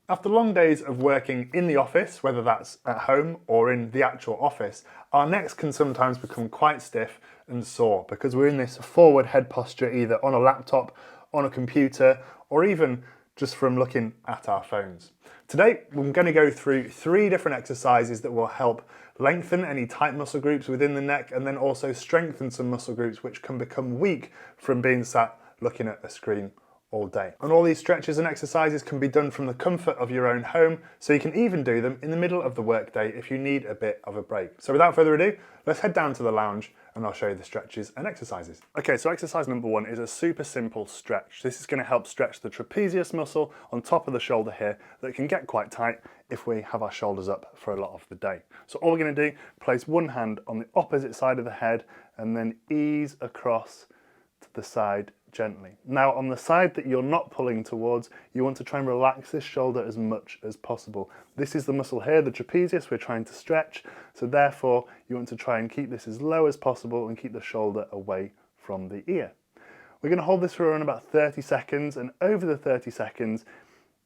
After long days of working in the office, whether that's at home or in the actual office, our necks can sometimes become quite stiff and sore because we're in this forward head posture either on a laptop, on a computer, or even just from looking at our phones. Today, we're going to go through 3 different exercises that will help lengthen any tight muscle groups within the neck and then also strengthen some muscle groups which can become weak from being sat looking at a screen all day. And all these stretches and exercises can be done from the comfort of your own home, so you can even do them in the middle of the workday if you need a bit of a break. So without further ado, let's head down to the lounge and I'll show you the stretches and exercises. Okay, so exercise number 1 is a super simple stretch. This is going to help stretch the trapezius muscle on top of the shoulder here that can get quite tight if we have our shoulders up for a lot of the day. So all we're going to do, place one hand on the opposite side of the head and then ease across to the side gently. Now on the side that you're not pulling towards, you want to try and relax this shoulder as much as possible. This is the muscle here, the trapezius, we're trying to stretch, so therefore you want to try and keep this as low as possible and keep the shoulder away from the ear. We're going to hold this for around about 30 seconds, and over the 30 seconds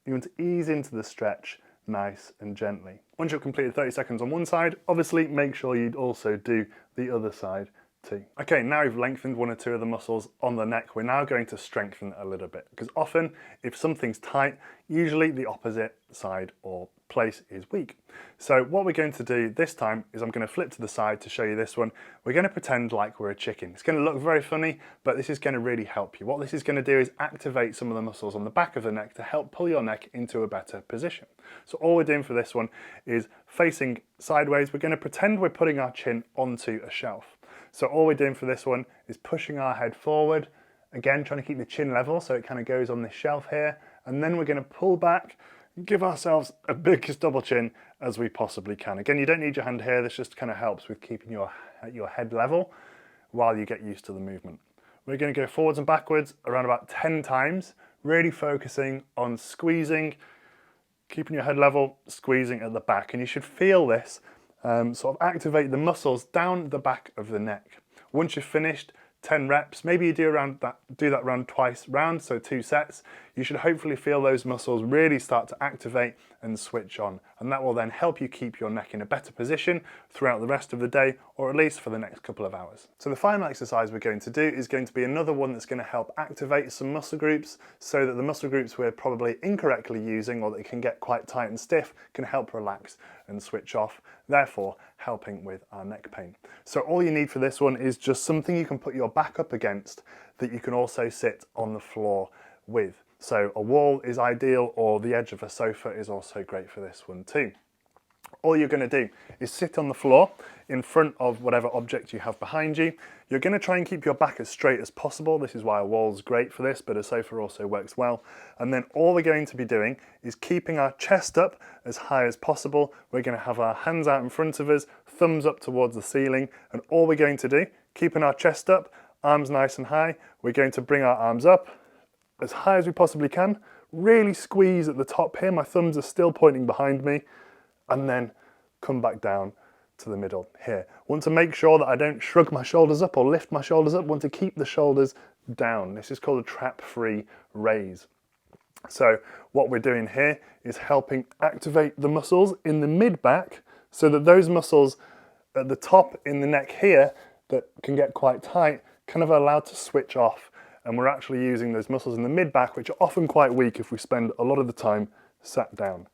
you want to ease into the stretch nice and gently. Once you've completed 30 seconds on one side, obviously make sure you also do the other side too. Okay, now we've lengthened 1 or 2 of the muscles on the neck, we're now going to strengthen a little bit, because often if something's tight, usually the opposite side or place is weak. So what we're going to do this time is I'm going to flip to the side to show you this one. We're going to pretend like we're a chicken. It's going to look very funny, but this is going to really help you. What this is going to do is activate some of the muscles on the back of the neck to help pull your neck into a better position. So all we're doing for this one is facing sideways. We're going to pretend we're putting our chin onto a shelf. So all we're doing for this one is pushing our head forward, again trying to keep the chin level so it kind of goes on this shelf here, and then we're going to pull back and give ourselves a biggest double chin as we possibly can. Again, you don't need your hand here, this just kind of helps with keeping your head level while you get used to the movement. We're going to go forwards and backwards around about 10 times, really focusing on squeezing, keeping your head level, squeezing at the back, and you should feel this sort of activate the muscles down the back of the neck. Once you've finished 10 reps, maybe you do that round twice round, so 2 sets, you should hopefully feel those muscles really start to activate and switch on, and that will then help you keep your neck in a better position throughout the rest of the day, or at least for the next couple of hours. So the final exercise we're going to do is going to be another one that's going to help activate some muscle groups so that the muscle groups we're probably incorrectly using or that can get quite tight and stiff can help relax and switch off, therefore helping with our neck pain. So all you need for this one is just something you can put your back up against that you can also sit on the floor with. So a wall is ideal, or the edge of a sofa is also great for this one too. All you're going to do is sit on the floor in front of whatever object you have behind you. You're going to try and keep your back as straight as possible. This is why a wall's great for this, but a sofa also works well. And then all we're going to be doing is keeping our chest up as high as possible. We're going to have our hands out in front of us, thumbs up towards the ceiling, and all we're going to do, keeping our chest up, arms nice and high, we're going to bring our arms up as high as we possibly can, really squeeze at the top here, my thumbs are still pointing behind me, and then come back down to the middle here. Want to make sure that I don't shrug my shoulders up or lift my shoulders up, want to keep the shoulders down. This is called a trap-free raise. So what we're doing here is helping activate the muscles in the mid-back so that those muscles at the top in the neck here that can get quite tight kind of allowed to switch off. And we're actually using those muscles in the mid-back, which are often quite weak if we spend a lot of the time sat down.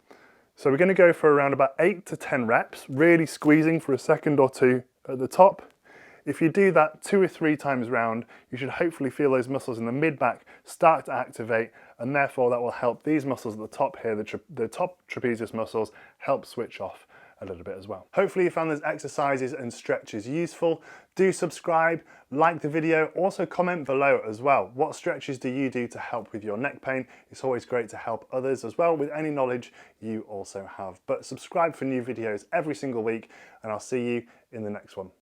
So we're going to go for around about 8 to 10 reps, really squeezing for a second or 2 at the top. If you do that 2 or 3 times round, you should hopefully feel those muscles in the mid-back start to activate, and therefore that will help these muscles at the top here, the top trapezius muscles, help switch off a little bit as well. Hopefully you found those exercises and stretches useful. Do subscribe, like the video, also comment below as well. What stretches do you do to help with your neck pain? It's always great to help others as well with any knowledge you also have. But subscribe for new videos every single week, and I'll see you in the next one.